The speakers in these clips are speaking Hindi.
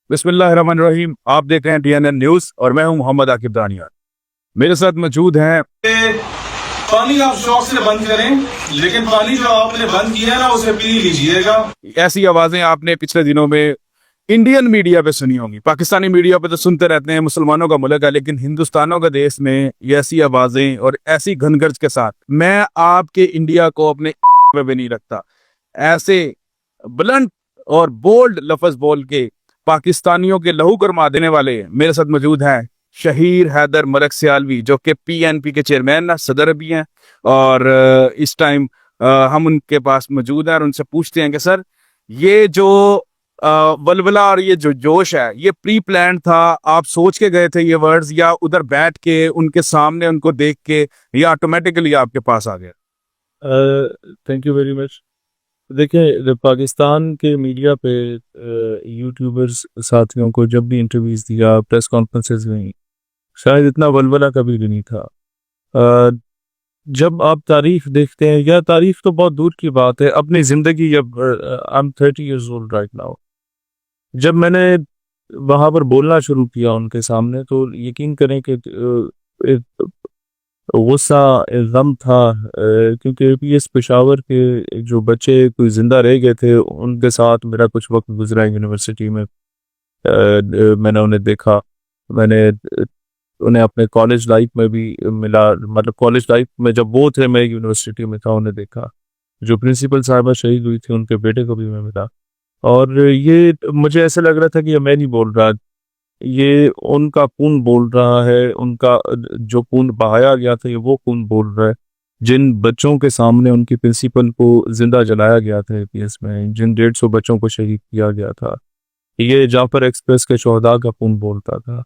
बिस्मिल्लाहिर्रहमानिर्रहीम। आप देख रहे हैं TNN न्यूज और मैं हूं मोहम्मद आकिब दानियार। मेरे साथ मौजूद हैं। पानी आप शौक से बंद करें, लेकिन पानी जो आपने बंद किया है ना उसे पी लीजिएगा। ऐसी आवाजें आपने पिछले दिनों में इंडियन मीडिया पे सुनी होंगी। पाकिस्तानी मीडिया पे तो सुनते रहते हैं, मुसलमानों का मुल्क है, लेकिन हिंदुस्तानों का देश में ये ऐसी आवाजें और ऐसी घनगर्ज के साथ मैं आपके इंडिया को अपने में भी नहीं रखता। ऐसे ब्लंट और बोल्ड लफ्ज बोल के पाकिस्तानियों के लहू गरमा देने वाले मेरे साथ मौजूद हैं शहीर हैदर मलिक सियालवी, जो कि PNP के चेयरमैन सदर भी हैं। और इस टाइम हम उनके पास मौजूद हैं और उनसे पूछते हैं कि सर, ये जो वलवला और ये जो जोश है, ये प्री प्लान था? आप सोच के गए थे ये वर्ड्स, या उधर बैठ के उनके सामने उनको देख के, या ऑटोमेटिकली आपके पास आ गया? Thank you very much. देखिए, पाकिस्तान के मीडिया पे यूट्यूबर्स साथियों को जब भी इंटरव्यूज दिया, प्रेस कॉन्फ्रेंसेस हुई, शायद इतना वलवला कभी भी नहीं था। जब आप तारीख देखते हैं, या तारीख तो बहुत दूर की बात है, अपनी ज़िंदगी, जब I am 30 years old right now, जब मैंने वहाँ पर बोलना शुरू किया उनके सामने, तो यकीन करें कि गुस्सा, गम था, क्योंकि APS पेशावर के जो बच्चे कोई ज़िंदा रह गए थे, उनके साथ मेरा कुछ वक्त गुजरा यूनिवर्सिटी में। मैंने उन्हें देखा, मैंने उन्हें अपने कॉलेज लाइफ में भी मिला। मतलब कॉलेज लाइफ में जब वो थे, मैं यूनिवर्सिटी में था, उन्हें देखा। जो प्रिंसिपल साहिबा शहीद हुई थी, उनके बेटे को भी मैं मिला। और ये मुझे ऐसा लग रहा था कि ये मैं नहीं बोल रहा, ये उनका खून बोल रहा है। उनका जो खून बहाया गया था, ये वो खून बोल रहा है। जिन बच्चों के सामने उनकी प्रिंसिपल को जिंदा जलाया गया था APS में, जिन 150 बच्चों को शहीद किया गया था, ये जाफर एक्सप्रेस के शोहदा का खून बोलता था।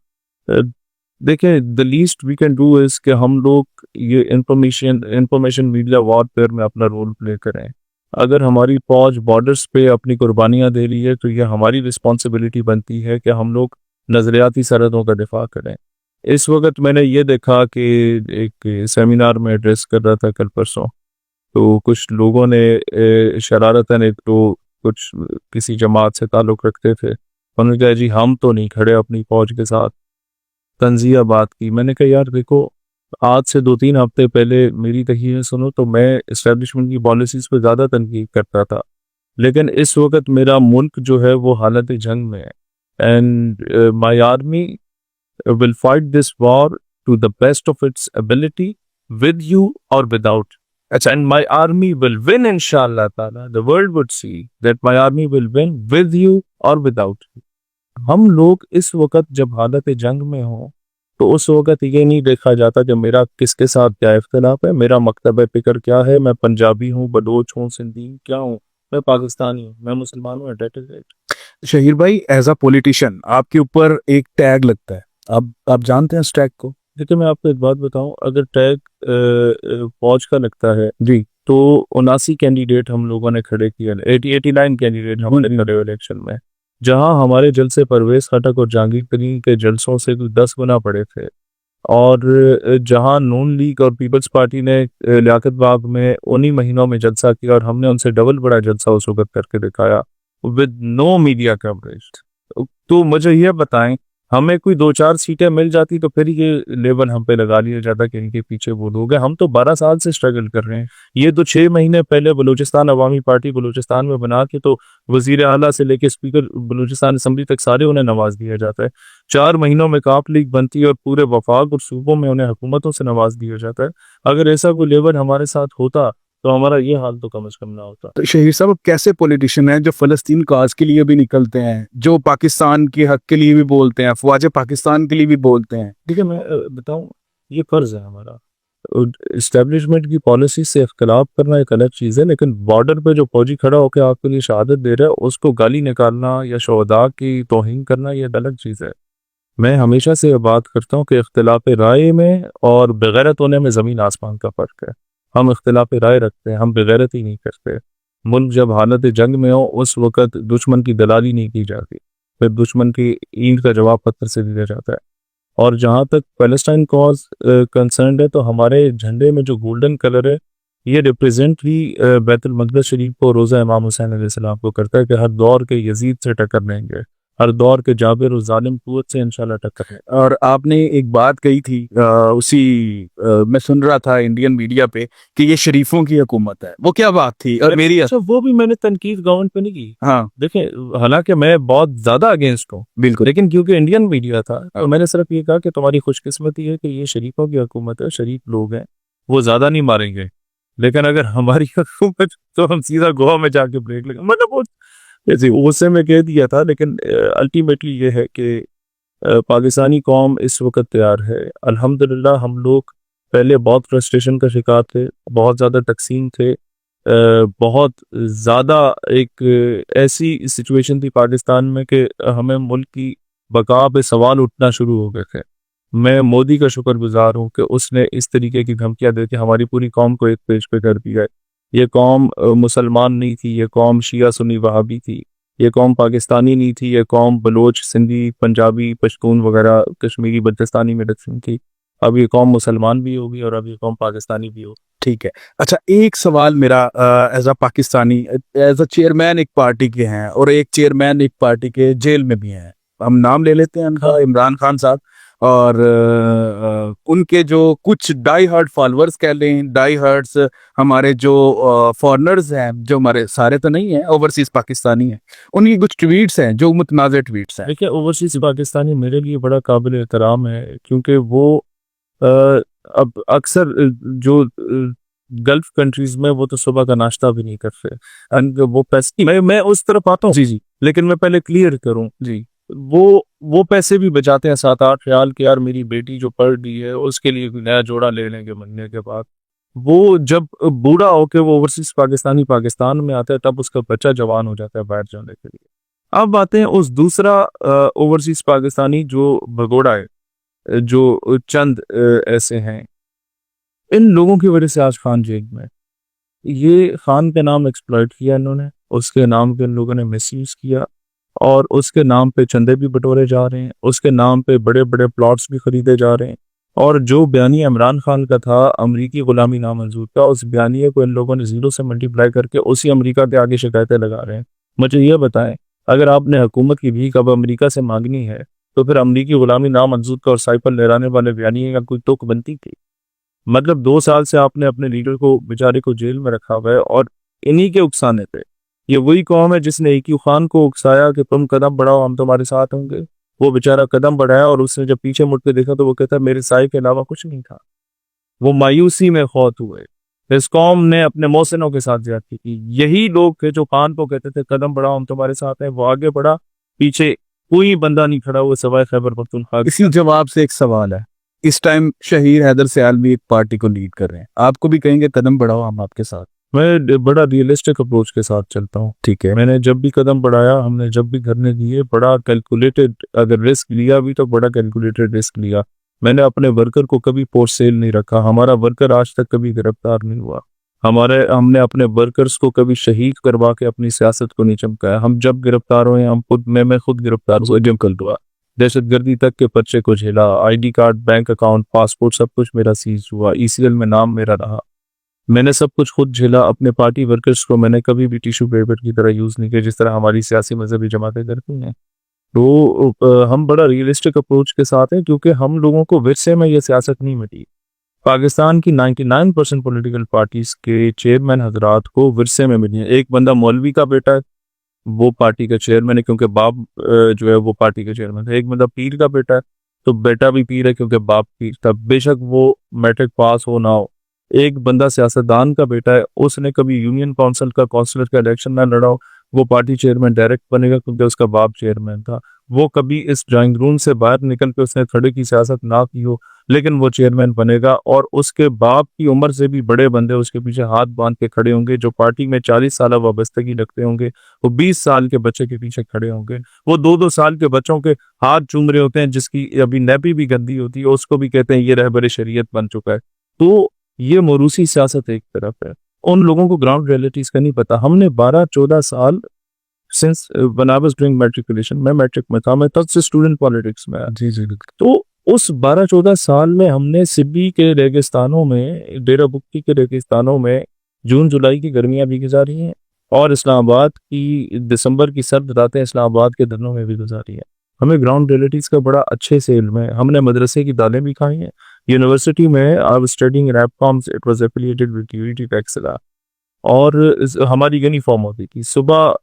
देखें, the least we can do is कि हम लोग ये इंफॉर्मेशन मीडिया वॉरफेयर में अपना रोल प्ले करें। अगर हमारी फौज बॉर्डर्स पे अपनी कुर्बानियां दे रही है, तो यह हमारी रिस्पॉन्सिबिलिटी बनती है कि हम लोग नजरियाती सरहदों का दिफा करें। इस वक्त मैंने ये देखा कि एक सेमिनार में एड्रेस कर रहा था कल परसों, तो कुछ लोगों ने शरारतन, एक तो कुछ किसी जमात से ताल्लुक़ रखते थे, उन्होंने कहा जी हम तो नहीं खड़े अपनी फौज के साथ। तंजिया बात की। मैंने कहा यार देखो, आज से 2-3 हफ्ते पहले मेरी तकरीरें सुनो तो मैं इस्टेब्लिशमेंट की पॉलिसीज़ पर ज़्यादा तनकीद करता था, लेकिन इस वक्त मेरा मुल्क जो है वो हालत जंग में है। And my army will fight this war to the best of its ability, with you or without. And my army will win, inshallah ta'ala. The world would see that my army will win with you or without you. हम लोग इस वक्त जब हालत जंग में हो, तो उस वक्त ये नहीं देखा जाता कि मेरा किसके साथ क्या इख्तलाफ है, मेरा मकतब फिक्र क्या है, मैं पंजाबी हूँ, बलोच हूँ, सिंधी क्या हूँ, मैं पाकिस्तानी हूँ, मैं मुसलमान हूँ। शहीर भाई, एज अ पॉलिटिशियन आपके ऊपर एक टैग लगता है, आप जानते हैं इस टैग को? देखिए, मैं आपको एक बात बताऊं, अगर टैग फौज का लगता है जी, तो 79 कैंडिडेट हम लोगों ने खड़े किए, 89 कैंडिडेट हमने खड़े इलेक्शन में, जहां हमारे जलसे परवेज खटक और जहांगीर तरीन के जलसों से 10 गुना पड़े थे। और जहां नून लीग और पीपल्स पार्टी ने लियाकत बाग में उन्हीं महीनों में जलसा किया, और हमने उनसे डबल बड़ा जलसा उस वक्त करके दिखाया विद नो मीडिया कवरेज। तो मुझे यह बताएं, हमें कोई 2-4 सीटें मिल जाती तो फिर ये लेबल हम पे लगा लिया जाता कि इनके पीछे वो लोग हैं। हम तो 12 साल से स्ट्रगल कर रहे हैं। ये तो 6 महीने पहले बलूचिस्तान अवामी पार्टी बलूचिस्तान में बना के, तो वजीर आला से लेके स्पीकर बलूचिस्तान असम्बली तक सारे उन्हें नवाज दिया जाता है। 4 महीनों में काफ लीग बनती है और पूरे वफाक और सूबों में उन्हें हुकूमतों से नवाज दिया जाता है। अगर ऐसा कोई लेबल हमारे साथ होता तो हमारा ये हाल तो कम से कम ना होता। तो शहीर साहब, कैसे पॉलिटिशियन हैं जो फ़लस्तीन काज के लिए भी निकलते हैं, जो पाकिस्तान के हक के लिए भी बोलते हैं, अफवाज पाकिस्तान के लिए भी बोलते हैं? ठीक है, मैं बताऊं, ये फर्ज है हमारा। इस्टेब्लिशमेंट की पॉलिसी से इख्तलाफ करना एक अलग चीज़ है, लेकिन बॉर्डर पे जो फौजी खड़ा होकर आपके लिए शहादत दे रहा है, उसको गाली निकालना या शहदा की तौहीन करना, ये अलग चीज़ है। मैं हमेशा से बात करता हूँ कि इख्तलाफ राय में और बेगैरत होने में ज़मीन आसमान का फ़र्क है। हम इख्तलाफ राय रखते हैं, हम बेगैरती नहीं करते। मुल्क जब हालत जंग में हो, उस वक़्त दुश्मन की दलाली नहीं की जाती, फिर दुश्मन की ईंट का जवाब पत्थर से दिया जाता है। और जहाँ तक पैलेस्टाइन कॉज कंसर्न है, तो हमारे झंडे में जो गोल्डन कलर है, ये रिप्रेजेंट भी बैतुल मक़दस शरीफ को, रोज़ा इमाम हुसैन अलैहिस्सलाम को करता है कि हर दौर के यजीद से टक्कर लेंगे, हर दौर के जाबिर और जालिम कुव्वत से इंशाल्लाह टक्कर है। और आपने एक बात कही थी मैं सुन रहा था इंडियन मीडिया पे कि ये शरीफों की हुकूमत है, वो क्या बात थी? और मेरी अच्छा, वो भी मैंने तनकीद गवर्नमेंट पे नहीं की। हाँ देखें, हालांकि मैं बहुत ज्यादा अगेंस्ट हूँ, बिल्कुल लेकिन क्योंकि इंडियन मीडिया था तो मैंने सिर्फ ये कहा कि तुम्हारी खुशकिस्मती है कि ये शरीफों की हुकूमत है, शरीफ लोग हैं, वो ज्यादा नहीं मारेंगे। लेकिन अगर हमारी हुकूमत तो हम सीधा गोवा में जाके ब्रेक लगा, मतलब वो जैसे उससे मैं कह दिया था। लेकिन अल्टीमेटली ये है कि पाकिस्तानी कौम इस वक्त तैयार है। अल्हम्दुलिल्लाह हम लोग पहले बहुत फ्रस्ट्रेशन का शिकार थे, बहुत ज़्यादा तकसीम थे, बहुत ज़्यादा एक ऐसी सिचुएशन थी पाकिस्तान में कि हमें मुल्क की बका पे सवाल उठना शुरू हो गए थे। मैं मोदी का शुक्रगुजार हूँ कि उसने इस तरीके की धमकियां दे के हमारी पूरी कौम को एक पेज पे कर दिया है। ये कौम मुसलमान नहीं थी, ये कौम शिया सुन्नी वहाबी थी, ये कौम पाकिस्तानी नहीं थी, ये कौम बलोच, सिंधी, पंजाबी, पश्तून वगैरह कश्मीरी बलूचिस्तानी में रखी थी। अब ये कौम मुसलमान भी होगी और अब ये कौम पाकिस्तानी भी होगी। ठीक है। अच्छा, एक सवाल मेरा as a Pakistani, as a chairman एक पार्टी के हैं और एक चेयरमैन एक पार्टी के जेल में भी हैं, हम नाम ले लेते हैं उनका, हाँ। इमरान खान साहब। और उनके जो कुछ डाई हार्ड फॉलोअर्स कह लें, डाई हार्ड्स हमारे जो फॉरेनर्स हैं, जो हमारे सारे तो नहीं हैं, ओवरसीज पाकिस्तानी हैं, उनकी कुछ ट्वीट्स हैं जो मुतनाज़ ट्वीट्स हैं। देखिए, ओवरसीज पाकिस्तानी मेरे लिए बड़ा काबिल एहतराम है, क्योंकि वो अ, अब अक्सर जो गल्फ कंट्रीज में वो तो सुबह का नाश्ता भी नहीं करते। एंड वो पैसे मैं उस तरफ आता हूँ, जी जी लेकिन मैं पहले क्लियर करूं, जी वो पैसे भी बचाते हैं 7-8 रियाल के, यार मेरी बेटी जो पढ़ रही है उसके लिए कोई नया जोड़ा ले लेंगे महीने के बाद। वो जब बूढ़ा होके वो ओवरसीज पाकिस्तानी पाकिस्तान में आता है तब उसका बच्चा जवान हो जाता है बाहर जाने के लिए। अब आते हैं उस दूसरा ओवरसीज पाकिस्तानी जो भगोड़ा है, जो चंद ऐसे हैं, इन लोगों की वजह से आज खान जेल में। ये खान के नाम एक्सप्लॉइट किया इन्होंने, उसके नाम पे इन लोगों ने मिसयूज किया और उसके नाम पे चंदे भी बटोरे जा रहे हैं, उसके नाम पे बड़े बड़े प्लॉट्स भी खरीदे जा रहे हैं। और जो बयानिया इमरान खान का था अमरीकी गुलामी नामंजूर का, उस बयानिए को इन लोगों ने जीरो से मल्टीप्लाई करके उसी अमरीका के आगे शिकायतें लगा रहे हैं। मुझे ये बताएं, अगर आपने हुकूमत की भीख अब अमरीका से मांगनी है तो फिर अमरीकी गुलामी नामंजूर का और साइफर लहराने वाले बयानिए का कोई तुक बनती थी? मतलब 2 साल से आपने अपने लीडर को बेचारे को जेल में रखा हुआ है और इन्हीं के उकसाने पे ये वही कौम है जिसने AQ खान को उकसाया कि तुम कदम बढ़ाओ हम तुम्हारे साथ होंगे। वो बेचारा कदम बढ़ाया और उसने जब पीछे मुड़ के देखा तो वो कहता मेरे साए के अलावा कुछ नहीं था। वो मायूसी में खौत हुए। इस कौम ने अपने मोहसिनों के साथ ज्यादती की। यही लोग थे जो खान को कहते थे कदम बढ़ाओ हम तुम्हारे साथ हैं। वो आगे बढ़ा, पीछे कोई बंदा नहीं खड़ा हुआ सवाए खैबर पख्तूनख्वा। इसी जवाब से एक सवाल है, इस टाइम शहीर हैदर सियाल भी एक पार्टी को लीड कर रहे हैं, आपको भी कहेंगे कदम बढ़ाओ हम आपके साथ? मैं बड़ा रियलिस्टिक अप्रोच के साथ चलता हूँ। ठीक है। मैंने जब भी कदम बढ़ाया, हमने जब भी धरने दिए, बड़ा कैलकुलेटेड, अगर रिस्क लिया भी तो बड़ा कैलकुलेटेड रिस्क लिया। मैंने अपने वर्कर को कभी पोस्ट सेल नहीं रखा। हमारा वर्कर आज तक कभी गिरफ्तार नहीं हुआ। हमने अपने वर्कर्स को कभी शहीद करवा के अपनी सियासत को नहीं चमकाया। हम जब गिरफ्तार हुए, हम खुद मैं खुद गिरफ्तार हुआ, जब कल हुआ, दहशतगर्दी तक के पर्चे को झेला, ID card, bank account, passport सब कुछ मेरा सीज हुआ, ECL में नाम मेरा रहा। मैंने सब कुछ खुद झेला। अपने पार्टी वर्कर्स को मैंने कभी भी टिश्यू पेपर की तरह यूज नहीं किया जिस तरह हमारी सियासी मजहबी जमातें करती हैं। तो हम बड़ा रियलिस्टिक अप्रोच के साथ हैं, क्योंकि हम लोगों को विरसे में ये सियासत नहीं मिली। पाकिस्तान की 99% पॉलिटिकल पार्टीज के चेयरमैन हजरात को विरसे में मिली है। एक बंदा मौलवी का बेटा है, वो पार्टी का चेयरमैन है क्योंकि बाप जो है वो पार्टी का चेयरमैन है। एक बंदा पीर का बेटा है तो बेटा भी पीर है क्योंकि बाप पीर था, बेशक वो मैट्रिक पास हो ना हो। एक बंदा सियासतदान का बेटा है, उसने कभी यूनियन काउंसिल का काउंसलर का इलेक्शन ना लड़ा हो, वो पार्टी चेयरमैन डायरेक्ट बनेगा क्योंकि उसका बाप चेयरमैन था। वो कभी इस ड्राइंग रूम से बाहर निकल के उसने खड़े की सियासत ना की हो, लेकिन वो चेयरमैन बनेगा। और उसके बाप की उम्र से भी बड़े बंदे उसके पीछे हाथ बांध के खड़े होंगे। जो पार्टी में 40 साल वाबस्तगी रखते होंगे, वो 20 साल के बच्चे के पीछे खड़े होंगे। वो 2-2 साल के बच्चों के हाथ चूम रहे होते हैं, जिसकी अभी नैपी भी गंदी होती है, उसको भी कहते हैं ये रहबर शरीयत बन चुका है। तो ये मोरूसी सियासत एक तरफ है, उन लोगों को ग्राउंड रियलिटीज का नहीं पता। हमने 12-14 साल since when I was doing matriculation, मैं मैट्रिक में था, मैं तब से स्टूडेंट पॉलिटिक्स में आया। जी जी तो उस 12-14 साल में हमने सिब्बी के रेगिस्तानों में, डेरा बुक्की के रेगिस्तानों में जून जुलाई की गर्मियां भी गुजारी हैं। और इस्लामाबाद की दिसंबर की सर्द रातें इस्लामाबाद के दिनों में भी गुजारी है। हमें ग्राउंड रियलिटीज का बड़ा अच्छे से इल्म है। हमने मदरसे की दालें भी खाई हैं। यूनिवर्सिटी में आई वाज स्टडीइंग इन एफकॉम्स, it was affiliated with unity Taxila, और हमारी यूनिफॉर्म होती थी सुबह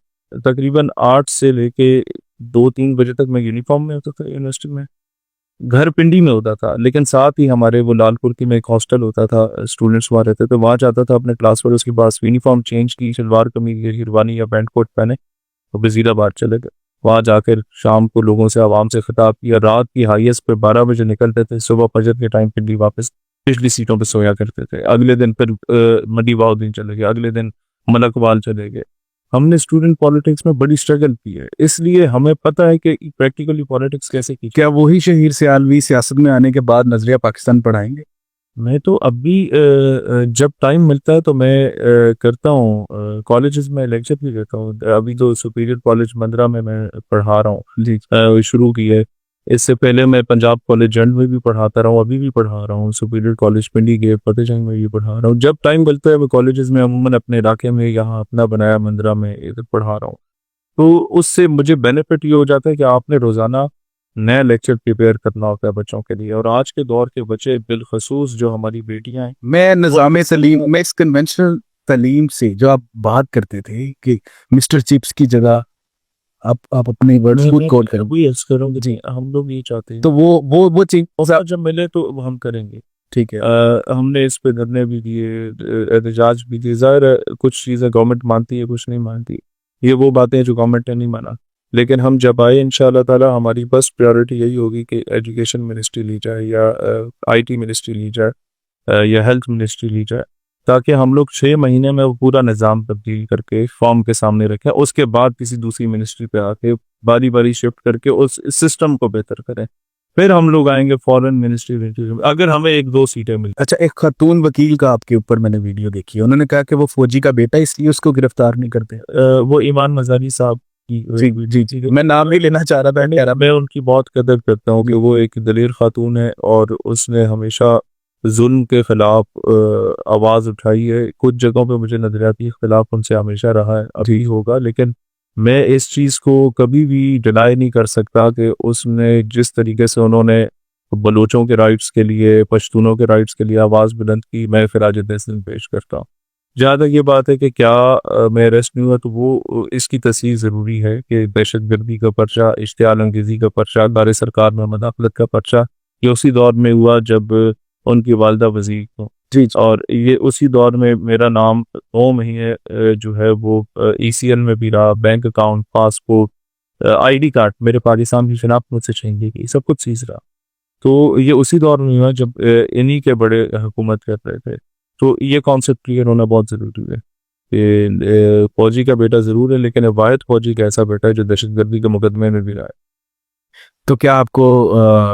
तकरीबन 8 से लेके 2-3 बजे तक। मैं यूनिफॉर्म में होता था यूनिवर्सिटी में। घर पिंडी में होता था, लेकिन साथ ही हमारे वो लालपुर की में एक हॉस्टल होता था, स्टूडेंट्स वहाँ रहते थे, वहाँ जाता था अपने क्लास पर। उसके बाद यूनिफॉर्म चेंज की, शलवार कमीज या शेरवानी या पैंट कोट पहने, तो वजीराबाद चले गए। वहाँ जाकर शाम को लोगों से, आवाम से खिताब किया। रात की हाईएस्ट पे 12 बजे निकलते थे, सुबह फजर के टाइम पिंडी वापस पिछली सीटों पे सोया करते थे। अगले दिन फिर मडी बाउद्दीन चले गए, अगले दिन मलकवाल चले गए। हमने स्टूडेंट पॉलिटिक्स में बड़ी स्ट्रगल की है, इसलिए हमें पता है कि प्रैक्टिकली पॉलिटिक्स कैसे की। क्या वही शहीर सियालवी सियासत में आने के बाद नजरिया पाकिस्तान पढ़ाएंगे? मैं तो अभी जब टाइम मिलता है तो मैं करता हूँ, कॉलेजेस में लेक्चर भी देता हूँ। अभी तो सुपीरियर कॉलेज मंदरा में मैं पढ़ा रहा हूँ, जी। शुरू की है। इससे पहले मैं पंजाब कॉलेज जंड में भी पढ़ाता रहा हूँ, अभी भी पढ़ा रहा हूँ। सुपीरियर कॉलेज पिंडी गेट फतेह जंग में भी पढ़ा रहा हूँ। जब टाइम मिलता है मैं कॉलेजेस में अमूमन अपने इलाके में, यहाँ अपना बनाया मंदरा में, इधर पढ़ा रहा हूँ। तो उससे मुझे बेनिफिट ये हो जाता है कि आपने रोजाना नया लेक्चर प्रिपेयर करना होता है बच्चों के लिए। और आज के दौर के बच्चे, बिलखसूस जो हमारी बेटियां हैं, मैं निज़ाम तलीम में इस कन्वेंशनल तलीम से जो आप बात करते थे कि मिस्टर चिप्स की जगह आप अपने वर्ड्स को कोट करो, वही अर्ज करूंगी जी। हम लोग ये चाहते हैं। तो वो चीज मौका जब मिले तो वो हम करेंगे। ठीक है। हमने इस पे धरने भी दिए, एहतजाज भी दिए। जाहिर है कुछ चीज़ें गवर्नमेंट मानती है, कुछ नहीं मानती। ये वो बातें हैं जो गवर्नमेंट ने नहीं माना। लेकिन हम जब आए इंशाल्लाह ताला, हमारी फर्स्ट प्रायोरिटी यही होगी कि एजुकेशन मिनिस्ट्री ली जाए, या आईटी मिनिस्ट्री ली जाए, या हेल्थ मिनिस्ट्री ली जाए, ताकि हम लोग 6 महीने में वो पूरा निज़ाम तब्दील करके फॉर्म के सामने रखें। उसके बाद किसी दूसरी मिनिस्ट्री पे आके बारी बारी शिफ्ट करके उस सिस्टम को बेहतर करें। फिर हम लोग आएंगे फॉरेन मिनिस्ट्री, अगर हमें 1-2 सीटें मिल। अच्छा, एक खातून वकील का आपके ऊपर मैंने वीडियो देखी है, उन्होंने कहा कि वो फौजी का बेटा इसलिए उसको गिरफ्तार नहीं करते। वो ईमान मजारी साहब की, जी जी, मैं नाम नहीं लेना चाह रहा था, कह रहा मैं उनकी बहुत कदर करता हूँ कि वो एक दलेर खातून है और उसने हमेशा जुल्म के खिलाफ आवाज़ उठाई है। कुछ जगहों पे मुझे नजरियाती इख्तिलाफ उनसे हमेशा रहा है, अभी होगा, लेकिन मैं इस चीज़ को कभी भी डिनाई नहीं कर सकता कि उसने जिस तरीके से उन्होंने बलोचों के राइट्स के लिए, पश्तूनों के राइट्स के लिए आवाज़ बुलंद की, मैं खिराज तहसीन पेश करता हूँ। जहाँ तक ये बात है कि क्या मैं अरेस्ट नहीं हुआ, तो वो इसकी तस्दीक ज़रूरी है कि दहशतगर्दी का पर्चा, इश्तियाल अंगेज़ी का पर्चा, दारे सरकार में मदाखलत का पर्चा, ये उसी दौर में हुआ जब उनकी वालदा वज़ीर को। जी। और ये उसी दौर में मेरा नाम 9 महीने जो है वो ECL में भी रहा। Bank account, passport, ID card, मेरे पाकिस्तान की शनाख्त मुझसे छीन गई, सब कुछ चीज़ रहा। तो ये उसी दौर में हुआ जब इन्हीं के बड़े हुकूमत कर रहे थे। तो ये कॉन्सेप्ट क्लियर होना बहुत ज़रूरी है कि फौजी का बेटा ज़रूर है, लेकिन वाहिद फौजी का ऐसा बेटा है जो दहशतगर्दी के मुकदमे में भी रहा है। तो क्या आपको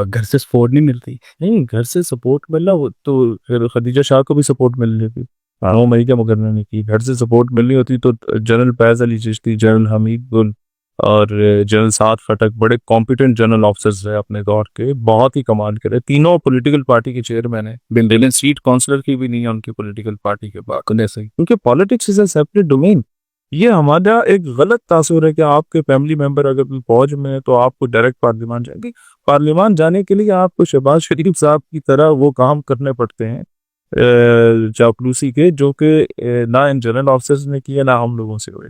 घर से सपोर्ट नहीं मिलती? नहीं, घर से सपोर्ट मिलना, वो तो फिर खदीजा शाह को भी सपोर्ट मिल रही थी, 9 मई का मुकदमा नहीं की। घर से सपोर्ट मिलनी होती तो जनरल फैज अली चिश्ती, जनरल हमीद गुल और जनरल साद खटक बड़े कॉम्पिटेंट जनरल ऑफिसर्स रहे अपने दौर के, बहुत ही कमाल करे। तीनों पॉलिटिकल पार्टी के चेयरमैन है, लेकिन सीट काउंसलर की भी नहीं है उनकी पॉलिटिकल पार्टी के बाद, ऐसे ही, क्योंकि politics is a separate domain. ये हमारा एक गलत तासुर है कि आपके फैमिली मेंबर अगर कोई फौज में है तो आपको डायरेक्ट पार्लियामान जाएंगे। पार्लियामान जाने के लिए आपको शहबाज शरीफ साहब की तरह वो काम करने पड़ते हैं चापलूसी के, जो कि ना इन जनरल ऑफिसर्स ने किया ना हम लोगों से हुए।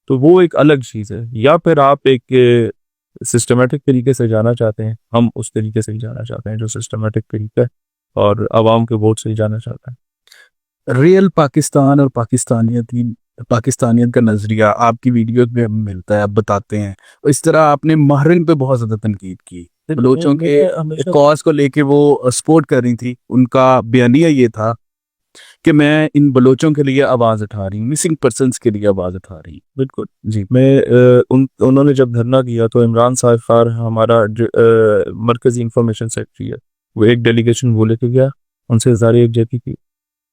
तो वो एक अलग चीज़ है। या फिर आप एक सिस्टमेटिक तरीके से जाना चाहते हैं, हम उस तरीके से ही जाना चाहते हैं जो सिस्टमेटिक तरीका है और आवाम के वोट से ही जाना चाहते हैं। रियल पाकिस्तान और पाकिस्तानियत का नजरिया आपकी वीडियो में मिलता है, आप बताते हैं। इस तरह आपने महरिन पे बहुत ज्यादा तनकीद की, बलोचों के कॉज को लेके वो सपोर्ट कर रही थी। उनका बयानिया ये था कि मैं इन बलोचों के लिए आवाज उठा रही हूँ, मिसिंग पर्सन्स के लिए आवाज उठा रही हूँ। बिल्कुल जी। मैं उन्होंने जब धरना किया तो इमरान साहिब खार हमारा मरकजी इंफॉर्मेशन सेक्रेटरी है, वो एक डेलीगेशन वो लेके गया, उनसे इज़हार यकजहती की।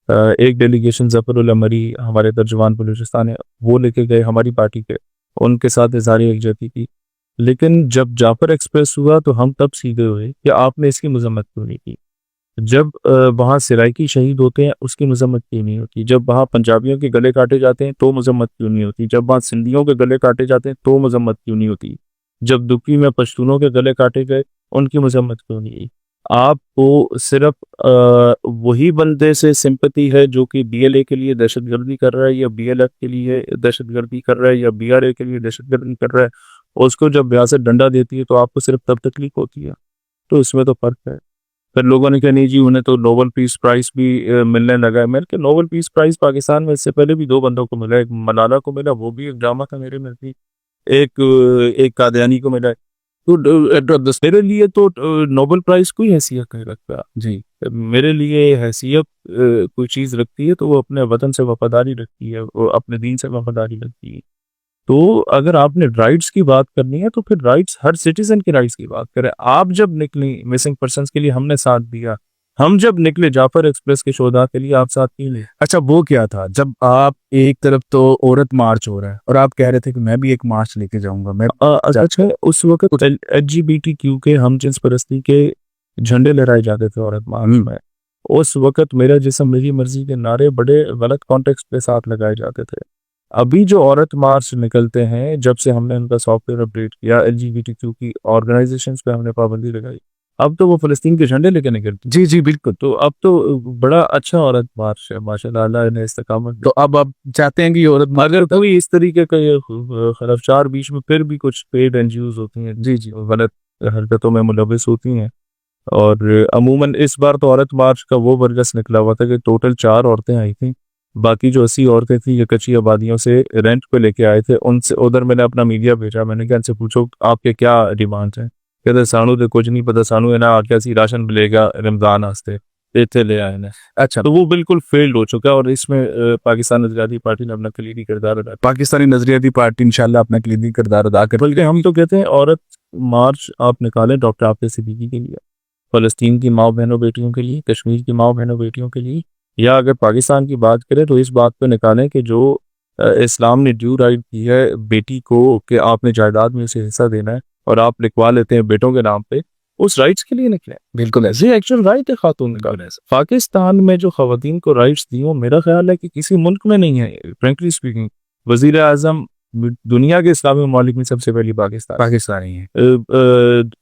एक डेलीगेशन जफरुल मरी हमारे तर्जुमान बलूचिस्तान है, वो लेके गए हमारी पार्टी के, उनके साथ इज़हार यकजहती की। लेकिन जब जाफर एक्सप्रेस हुआ तो हम तब सीधे हुए कि आपने इसकी मजम्मत क्यों नहीं की। जब वहाँ सिराइकी शहीद होते हैं उसकी मजम्मत क्यों नहीं होती? जब वहाँ पंजाबियों के गले काटे जाते हैं तो मजम्मत क्यों नहीं होती? जब वहाँ सिंधियों के गले काटे जाते हैं तो मजम्मत क्यों नहीं होती? जब दुकी में पश्तूनों के गले काटे गए उनकी मजम्मत क्यों नहीं हुई? आपको सिर्फ वही बंदे से सिंपति है जो कि बीएलए के लिए दहशतगर्दी कर रहा है या बीएलएफ के लिए दहशतगर्दी कर रहा है या बीआरए के लिए दहशतगर्दी कर रहा है, और उसको जब रियासत डंडा देती है तो आपको सिर्फ तब तकलीफ होती है। तो इसमें तो फर्क है। फिर लोगों ने कहा नहीं जी उन्हें तो नोबेल पीस प्राइज भी मिलने लगा है। मैंने कहा नोबेल पीस प्राइज पाकिस्तान में इससे पहले भी दो बंदों को मिला है, एक मलाला को मिला, वो भी एक ड्रामा था मेरे नजदीक, एक कादियानी को मिला है। तो मेरे लिए तो नोबेल प्राइज कोई हैसियत नहीं रखता जी। मेरे लिए हैसियत कोई चीज रखती है तो वो अपने वतन से वफादारी रखती है, वो अपने दीन से वफादारी रखती है। तो अगर आपने राइट्स की बात करनी है तो फिर राइट्स, हर सिटीजन के राइट्स की बात करें। आप जब निकली मिसिंग पर्सन्स के लिए हमने साथ दिया, हम जब निकले जाफर एक्सप्रेस के शोधा के लिए आप साथ नहीं ले। अच्छा, वो क्या था जब आप एक तरफ तो औरत मार्च हो रहा है और आप कह रहे थे कि मैं भी एक मार्च लेके जाऊंगा, मैं अच्छा, उस वक्त एलजीबीटीक्यू के हम जिन्स परस्ती के झंडे लहराए जाते थे औरत मार्च में। उस वक्त मेरा जिस्म मेरी मर्जी के नारे बड़े गलत कॉन्टेक्स्ट पे साथ लगाए जाते थे। अभी जो औरत मार्च निकलते हैं, जब से हमने उनका सॉफ्टवेयर अपडेट किया, एलजीबीटीक्यू की ऑर्गेनाइजेशंस पे हमने पाबंदी लगाई, अब तो वो फलस्तीन के झंडे लेके निकलते। जी जी बिल्कुल। तो अब तो बड़ा अच्छा औरत मार्च है, माशाल्लाह, अल्लाह ने इस्तकामत। तो अब आप चाहते हैं कि ये औरत अगर कोई इस तरीके का ये खरफशार बीच में, फिर भी कुछ पेड एनजीओज होती हैं जी जी गलत हरकतों में मुलविस होती हैं। और अमूमन इस बार तो औरत मार्च का वो बरगस निकला हुआ था कि टोटल 4 औरतें आई थी, बाकी जो 80 औरतें थी ये कच्ची आबादियों से रेंट पे लेके आए थे। उनसे उधर मैंने अपना मीडिया भेजा, मैंने कहा इनसे पूछो आपके क्या डिमांड्स हैं। कहते सानू तो कुछ नहीं पता, सानू है ना आके सी राशन मिलेगा रमजान वास्ते, इतने ले आए ना। अच्छा, तो वो बिल्कुल फेल्ड हो चुका है और इसमें पाकिस्तान नजरियाती पार्टी ने अपना कलीदी किरदार अदा। पाकिस्तानी नजरियाती पार्टी इंशाल्लाह अपना क्लिनिक किरदार अदा कर। बल्कि हम तो कहते हैं औरत मार्च आप निकालें डॉक्टर आफिया सिद्दीकी के लिए, फलस्तीन की माँ बहनों बेटियों के लिए, कश्मीर की माँ बहनों बेटियों के लिए, या अगर पाकिस्तान की बात करें तो इस बात पे निकालें कि जो इस्लाम ने ड्यू राइट की है बेटी को कि आपने जायदाद में उसे हिस्सा देना है और आप लिखवा लेते हैं बेटों के नाम पे, उस राइट्स के लिए निकले। बिल्कुल ऐसे एक्चुअल राइट है खातून का। पाकिस्तान में जो खवातीन को राइट्स दी, वो मेरा ख्याल है कि किसी मुल्क में नहीं है। फ्रेंकली स्पीकिंग, वजीर आजम दुनिया के इस्लामी ममालिक में सबसे पहली पाकिस्तानी है।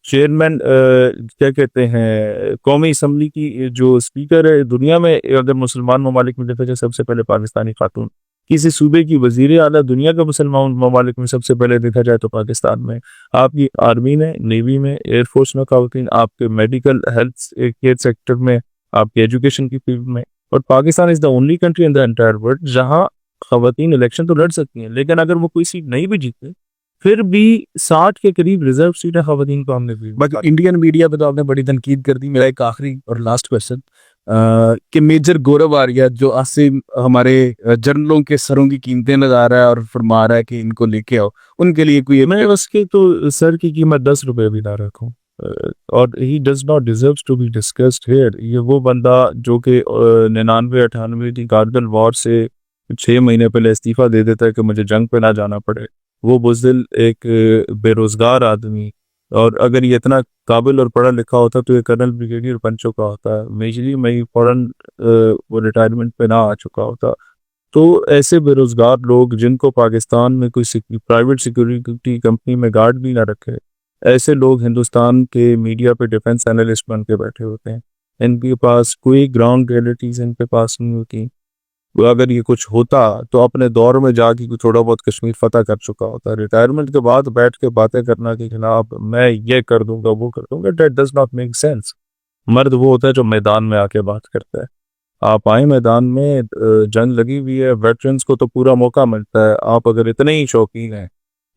चेयरमैन क्या कहते हैं कौमी असम्बली की जो स्पीकर है दुनिया में, अगर मुसलमान ममालिक में देखा जाए सबसे पहले पाकिस्तानी खातून। किसी सूबे की वजीर आला दुनिया के मुसलमान ममालिक में सबसे पहले देखा जाए तो पाकिस्तान में। आपकी आर्मी में, नेवी में, एयरफोर्स में खातून, आपके मेडिकल हेल्थ केयर सेक्टर में, आपकी एजुकेशन की फील्ड में। और Pakistan is the only country in the entire world जहाँ खवातीन इलेक्शन तो लड़ सकती हैं, लेकिन अगर वो कोई सीट नहीं भी जीते फिर भी 60 के करीब रिजर्व सीट है खवातीन को हमने दी। बाकी इंडियन मीडिया पे तो आपने बड़ी तनकीद कर दी। मेरा एक आखिरी और लास्ट क्वेश्चन कि मेजर गौरव आर्या जो आज से हमारे जनरलों के सरों की कीमतें लगा रहा है और फरमा रहा है कि इनको लेके आओ, उनके लिए कोई मैं उसके तो सर की कीमत 10 रुपए भी ना रखूं, और ही does not deserve to be discussed here. ये वो बंदा जो कि 99-98 की कारगिल वॉर से 6 महीने पहले इस्तीफा दे देता है कि मुझे जंग पे ना जाना पड़े। वो बुज़दिल एक बेरोजगार आदमी, और अगर ये इतना काबिल और पढ़ा लिखा होता तो ये कर्नल ब्रिगेडियर बन चुका होता, मेजरली मैं फौरन वो रिटायरमेंट पे ना आ चुका होता। तो ऐसे बेरोजगार लोग जिनको पाकिस्तान में कोई प्राइवेट सिक्योरिटी कंपनी में गार्ड भी ना रखे, ऐसे लोग हिंदुस्तान के मीडिया पे डिफेंस एनालिस्ट बन के बैठे होते हैं। इनके पास कोई ग्राउंड रियलिटीज इनके पास नहीं होती। अगर ये कुछ होता तो अपने दौर में जाके कुछ थोड़ा बहुत कश्मीर फतह कर चुका होता। रिटायरमेंट के बाद बैठ के बातें करना के खिलाफ मैं ये कर दूंगा वो कर दूंगा, that does not make sense. मर्द वो होता है जो मैदान में आके बात करता है। आप आए मैदान में, जंग लगी हुई है, वेटरन्स को तो पूरा मौका मिलता है। आप अगर इतने ही शौकीन हैं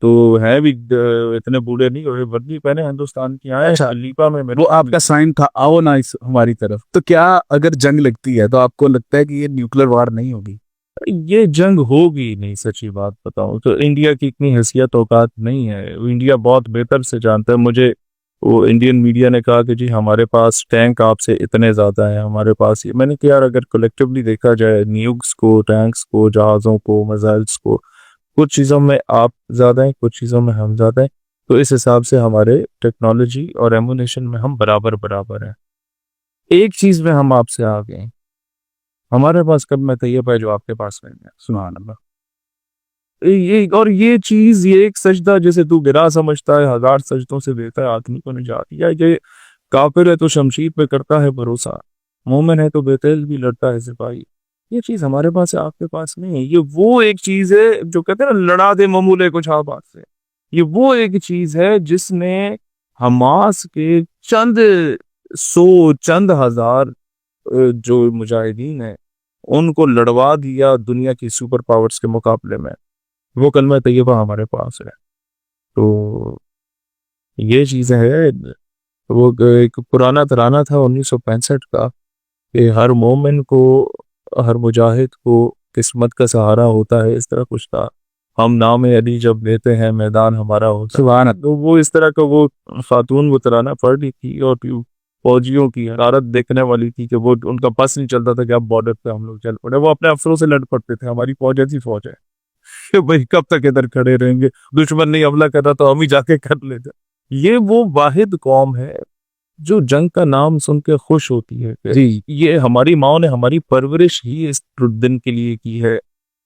तो हैं भी इतने बूढ़े नहीं हुए, वर्दी पहने हिंदुस्तान की आए। अच्छा, लीपा में वो आपका साइन था आओ ना इस हमारी तरफ। तो क्या अगर जंग लगती है तो आपको लगता है कि ये न्यूक्लियर वार नहीं होगी? ये जंग होगी नहीं, सच्ची बात बताऊं तो इंडिया की इतनी हैसियत औकात नहीं है। इंडिया बहुत बेहतर से जानता है। मुझे वो इंडियन मीडिया ने कहा कि जी हमारे पास टैंक आपसे इतने ज़्यादा हैं, हमारे पास ये। मैंने कहा यार अगर कलेक्टिवली देखा जाए न्यूक्स को, टैंक्स को, जहाज़ों को, मिसाइल्स को, कुछ चीज़ों में आप ज़्यादा हैं, कुछ चीज़ों में हम ज़्यादा हैं। तो इस हिसाब से हमारे टेक्नोलॉजी और एमुनेशन में हम बराबर बराबर हैं। एक चीज में हम आपसे आ गए, हमारे पास कलमा तैयबा है जो आपके पास नहीं है। सुभान अल्लाह। ये चीज, ये एक सजदा जिसे तू गिरा समझता है, 1000 सजदों से देता है आदमी को निजात। या ये काफिर है तो शमशीर पे करता है भरोसा, मोमिन है तो बेतेल भी लड़ता है सिपाही। ये चीज हमारे पास है, आपके पास नहीं है। ये वो एक चीज है जो कहते हैं ना, लड़ा दे ममूले कुछ आबाद से। ये वो एक चीज है जिसने हमास के चंद हजार जो मुजाहिदीन है उनको लड़वा दिया दुनिया की सुपर पावर्स के मुकाबले में। वो कलमा तैयबा हमारे पास है। तो ये चीजें है। वो एक पुराना तराना था 1965 का कि हर मोमिन को, हर मुजाहिद को किस्मत का सहारा होता है, इस तरह कुछ था। हम नाम अली जब लेते हैं मैदान हमारा होता है। सुभान अल्लाह। तो वो इस तरह का वो खातून वो तराना पढ़ रही थी और फौजियों की हरारत देखने वाली थी कि वो उनका बस नहीं चलता था कि अब बॉर्डर पे हम लोग चल पड़े। वो अपने अफसरों से लड़ पड़ते थे, हमारी फौज ऐसी फौज है कि भाई कब तक इधर खड़े रहेंगे, दुश्मन नहीं हमला कर रहा तो हम ही जाके कर लेते। ये वो वाहिद कौम है जो जंग का नाम सुन के खुश होती है। जी। ये हमारी माओ ने हमारी परवरिश ही इस दिन के लिए की है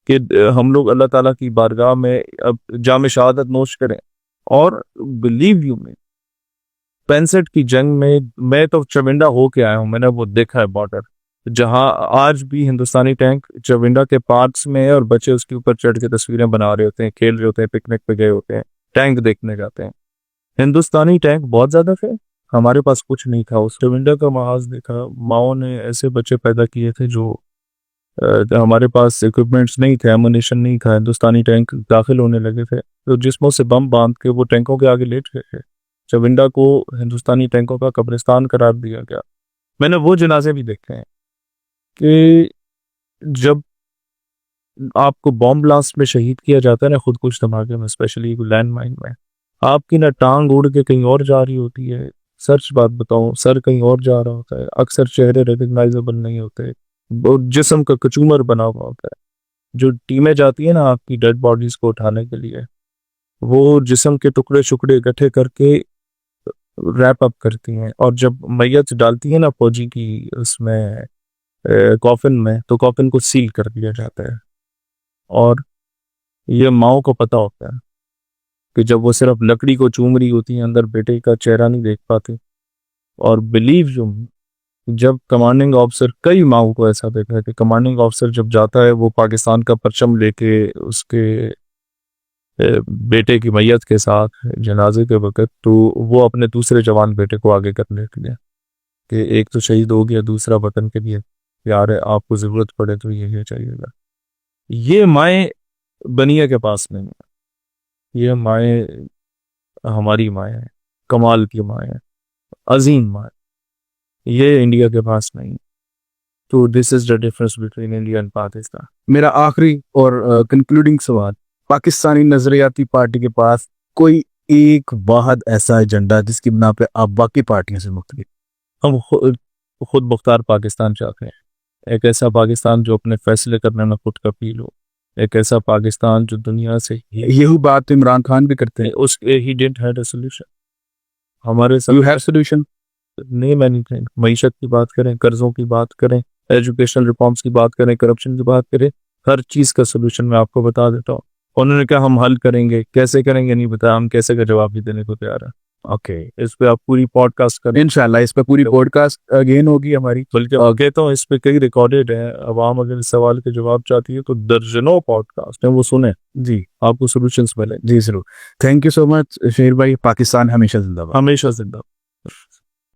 कि हम लोग अल्लाह ताला की बारगाह में अब जाम शहादत नोश करें। और बिलीव यू में 65 की जंग में मैं तो चविंडा होके आया हूँ, मैंने वो देखा है बॉर्डर, जहां आज भी हिंदुस्तानी टैंक चविंडा के पार्क्स में है और बच्चे उसके ऊपर चढ़ के तस्वीरें बना रहे होते हैं, खेल रहे होते हैं, पिकनिक पे गए होते हैं, टैंक देखने जाते हैं। हिंदुस्तानी टैंक बहुत ज्यादा थे, हमारे पास कुछ नहीं था। उस चविंडा का महाज देखा, माओ ने ऐसे बच्चे पैदा किए थे जो हमारे पास इक्विपमेंट्स नहीं थे, एमुनेशन नहीं था। हिंदुस्तानी टैंक दाखिल होने लगे थे तो जिस्मों से बम बांध के वो टैंकों के आगे लेट गए थे। चविंडा को हिंदुस्तानी टैंकों का कब्रिस्तान करार दिया गया। मैंने वो जनाजे भी देखे हैं कि जब आपको बॉम्ब ब्लास्ट में शहीद किया जाता है ना, खुद कुछ धमाके में, स्पेशली लैंड माइन में, आपकी ना टांग उड़ के कहीं और जा रही होती है, सच बात बताऊं, सर कहीं और जा रहा होता है, अक्सर चेहरे रिकग्नाइजेबल नहीं होते, जिस्म का कचूमर बना हुआ होता है। जो टीमें जाती है ना आपकी डेड बॉडीज को उठाने के लिए, वो जिस्म के टुकड़े शुकड़े इकट्ठे करके रैप अप करती हैं और जब मैयत डालती है ना फौजी की उसमें कॉफिन में, तो कॉफिन को सील कर दिया जाता है। और ये माओ को पता होता है कि जब वो सिर्फ लकड़ी को चूम रही होती है, अंदर बेटे का चेहरा नहीं देख पाती। और बिलीव जो जब कमांडिंग ऑफिसर, कई माओ को ऐसा देखा है कि कमांडिंग ऑफिसर जब जाता है वो पाकिस्तान का परचम लेके उसके बेटे की मैयत के साथ जनाजे के वक़्त, तो वो अपने दूसरे जवान बेटे को आगे कर लेते हैं कि एक तो शहीद हो गया, दूसरा वतन के लिए प्यार है, आपको ज़रूरत पड़े तो ये चाहिएगा। ये माएँ बनिया के पास नहीं है। ये माएँ हमारी माएँ हैं, कमाल की माएँ हैं, अजीम माएँ। ये इंडिया के पास नहीं। तो this is the difference between India and Pakistan. मेरा आखिरी और कंक्लूडिंग सवाल, पाकिस्तानी नजरियाती पार्टी के पास कोई एक वाहद ऐसा एजेंडा जिसकी बिना पे आप बाकी पार्टियों से मुख्तलिफ? हम खुद मुख्तार पाकिस्तान चाहते हैं। एक ऐसा पाकिस्तान जो अपने फैसले करने में खुद कफील हो। एक ऐसा पाकिस्तान जो दुनिया से यही बात तो इमरान खान भी करते हैं। उसके he didn't had a solution. हमारे यू हैव सोल्यूशन? नहीं, मैं नहीं कहें। मईशत की बात करें, कर्जों की बात करें, एजुकेशनल रिफॉर्म्स की बात करें, करप्शन की बात करें, हर चीज का सोल्यूशन मैं आपको बता देता हूँ। उन्होंने कहा हम हल करेंगे, कैसे करेंगे नहीं बताया, हम कैसे का जवाब भी देने को तैयार है। ओके, इस पे आप पूरी पॉडकास्ट करें इंशाल्लाह इस पे पूरी पॉडकास्ट अगेन होगी हमारी। बल्कि आगे तो इस पे कई रिकॉर्डेड है। अवाम अगर इस सवाल के जवाब चाहती है तो दर्जनों पॉडकास्ट है, वो सुने, जी आपको सोल्यूशंस मिले। जी जरूर। थैंक यू सो मच शेर भाई। पाकिस्तान हमेशा जिंदाबाद। हमेशा जिंदा।